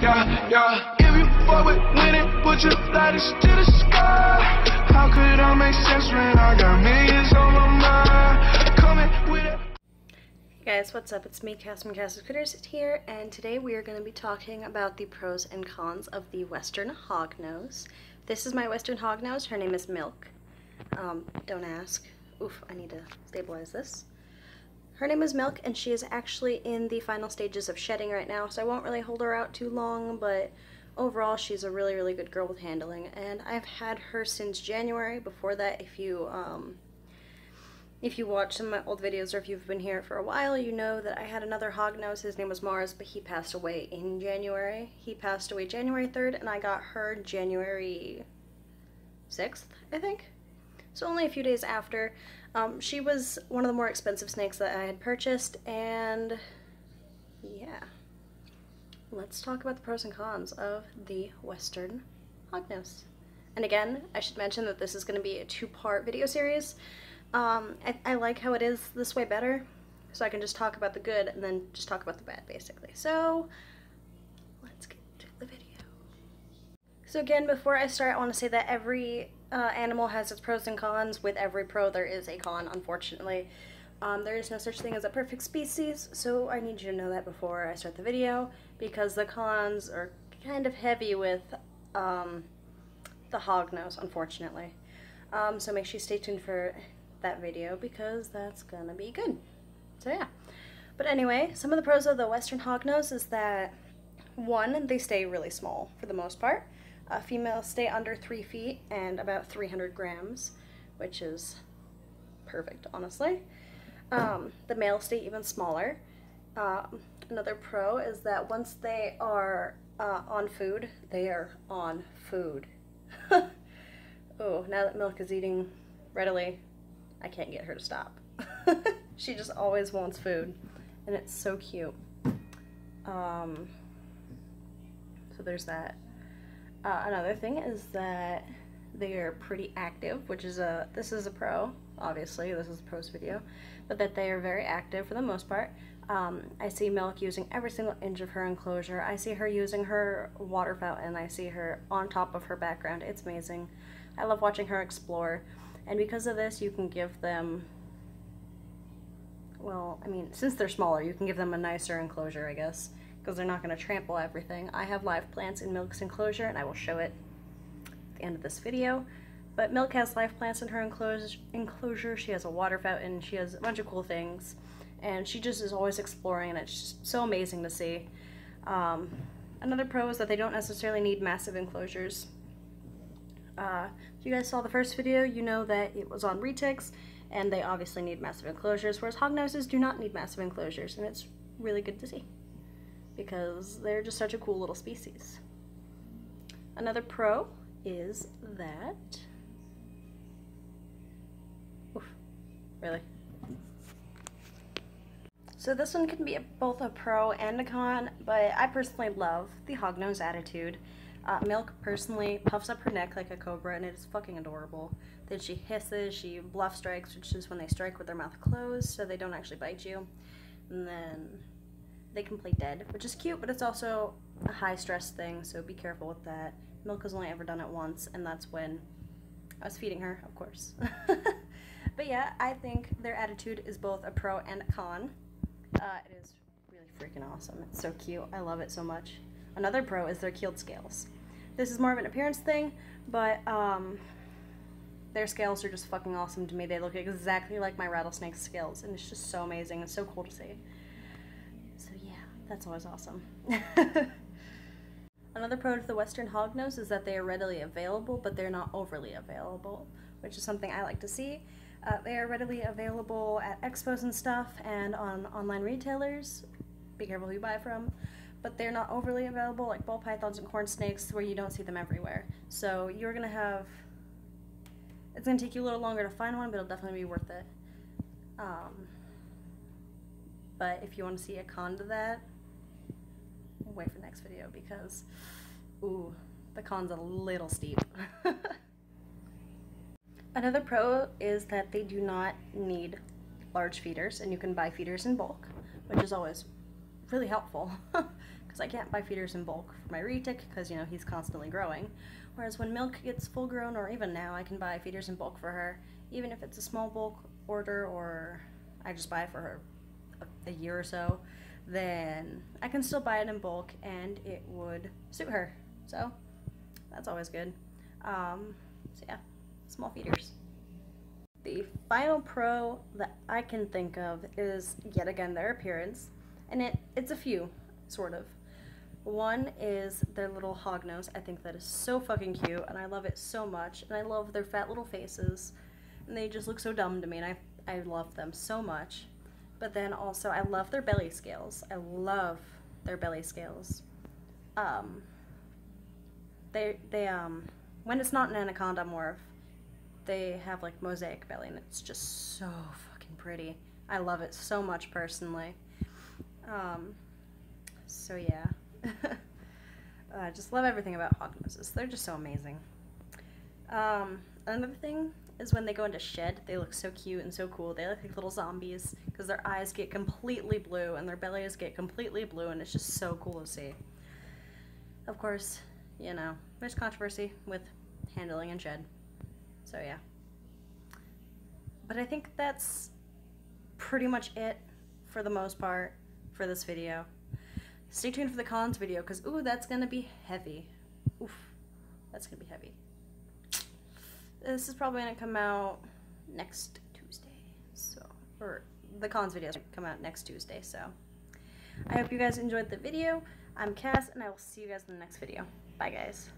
Yeah, yeah. If you fuck with winning, put your lighters to the sky. How could I make sense when I got millions on my mind? Coming with it. Hey guys, what's up? It's me, Cass from Cass's Critters here, and today we are going to be talking about the pros and cons of the Western Hognose. This is my Western Hognose. Her name is Milk. Don't ask. Oof, I need to stabilize this. Her name is Milk, and she is actually in the final stages of shedding right now, so I won't really hold her out too long, but overall she's a really, really good girl with handling, and I've had her since January. Before that, if you watch some of my old videos or if you've been here for a while, you know that I had another Hognose. His name was Mars, but he passed away in January. He passed away January 3rd, and I got her January 6th, I think. So only a few days after. She was one of the more expensive snakes that I had purchased, and yeah. Let's talk about the pros and cons of the Western Hognose. And again, I should mention that this is going to be a two-part video series. I like how it is this way better, so I can just talk about the good and then just talk about the bad, basically. So let's get to the video. So again, before I start, I want to say that every animal has its pros and cons. With every pro, there is a con, unfortunately. There is no such thing as a perfect species, so I need you to know that before I start the video, because the cons are kind of heavy with the Hognose, unfortunately. So make sure you stay tuned for that video, because that's gonna be good. So yeah. But anyway, some of the pros of the Western Hognose is that, one, they stay really small for the most part. Females stay under 3 feet and about 300 grams, which is perfect, honestly. The males stay even smaller. Another pro is that once they are on food, they are on food. Oh, now that Milk is eating readily, I can't get her to stop. She just always wants food, and it's so cute. So there's that. Another thing is that they are pretty active, which is this is a pro, obviously, this is a pros video, but that they are very active for the most part. I see Milk using every single inch of her enclosure. I see her using her water fountain. I see her on top of her background. It's amazing. I love watching her explore, and because of this, you can give them, well, I mean, since they're smaller, you can give them a nicer enclosure, I guess, because they're not going to trample everything. I have live plants in Milk's enclosure, and I will show it at the end of this video. But Milk has live plants in her enclosure. She has a water fountain. She has a bunch of cool things, and she just is always exploring, and it's just so amazing to see. Another pro is that they don't necessarily need massive enclosures. If you guys saw the first video, you know that it was on retics, and they obviously need massive enclosures, whereas Hognoses do not need massive enclosures, and it's really good to see, because they're just such a cool little species. Another pro is that, oof, really? So this one can be both a pro and a con, but I personally love the Hognose attitude. Milk personally puffs up her neck like a cobra, and it is fucking adorable. Then she hisses, she bluff strikes, which is when they strike with their mouth closed, so they don't actually bite you. And then they can play dead, which is cute, but it's also a high stress thing, so be careful with that. Milk has only ever done it once, and that's when I was feeding her, of course. But yeah, I think their attitude is both a pro and a con. It is really freaking awesome. It's so cute. I love it so much. Another pro is their keeled scales. This is more of an appearance thing, but their scales are just fucking awesome to me. They look exactly like my rattlesnake's scales, and it's just so amazing. It's so cool to see. So yeah, that's always awesome. Another pro to the Western Hognose is that they are readily available, but they're not overly available, which is something I like to see. They are readily available at expos and stuff, and on online retailers. Be careful who you buy from. But they're not overly available like ball pythons and corn snakes, where you don't see them everywhere. So you're gonna have, it's gonna take you a little longer to find one, but it'll definitely be worth it. But if you want to see a con to that, wait for the next video, because ooh, the con's a little steep. Another pro is that they do not need large feeders, and you can buy feeders in bulk, which is always really helpful, because because I can't buy feeders in bulk for my retic because, you know, he's constantly growing. Whereas when Milk gets full grown, or even now, I can buy feeders in bulk for her, even if it's a small bulk order or I just buy it for her a year or so, then I can still buy it in bulk and it would suit her. So that's always good. So yeah, small feeders. The final pro that I can think of is, yet again, their appearance, and it's a few, sort of. One is their little hognose. I think that is so fucking cute, and I love it so much, and I love their fat little faces, and they just look so dumb to me, and I love them so much. But then also, I love their belly scales. I love their belly scales. When it's not an anaconda morph, they have like mosaic belly, and it's just so fucking pretty. I love it so much personally. So yeah. I just love everything about hognoses. They're just so amazing. Another thing is when they go into shed, they look so cute and so cool. They look like little zombies because their eyes get completely blue and their bellies get completely blue, and it's just so cool to see. Of course, you know, there's controversy with handling in shed. So yeah. But I think that's pretty much it for the most part for this video. Stay tuned for the cons video because, ooh, that's going to be heavy. Oof, that's going to be heavy. This is probably going to come out next Tuesday. So, or the cons videos come out next Tuesday. So, I hope you guys enjoyed the video. I'm Cass, and I will see you guys in the next video. Bye, guys.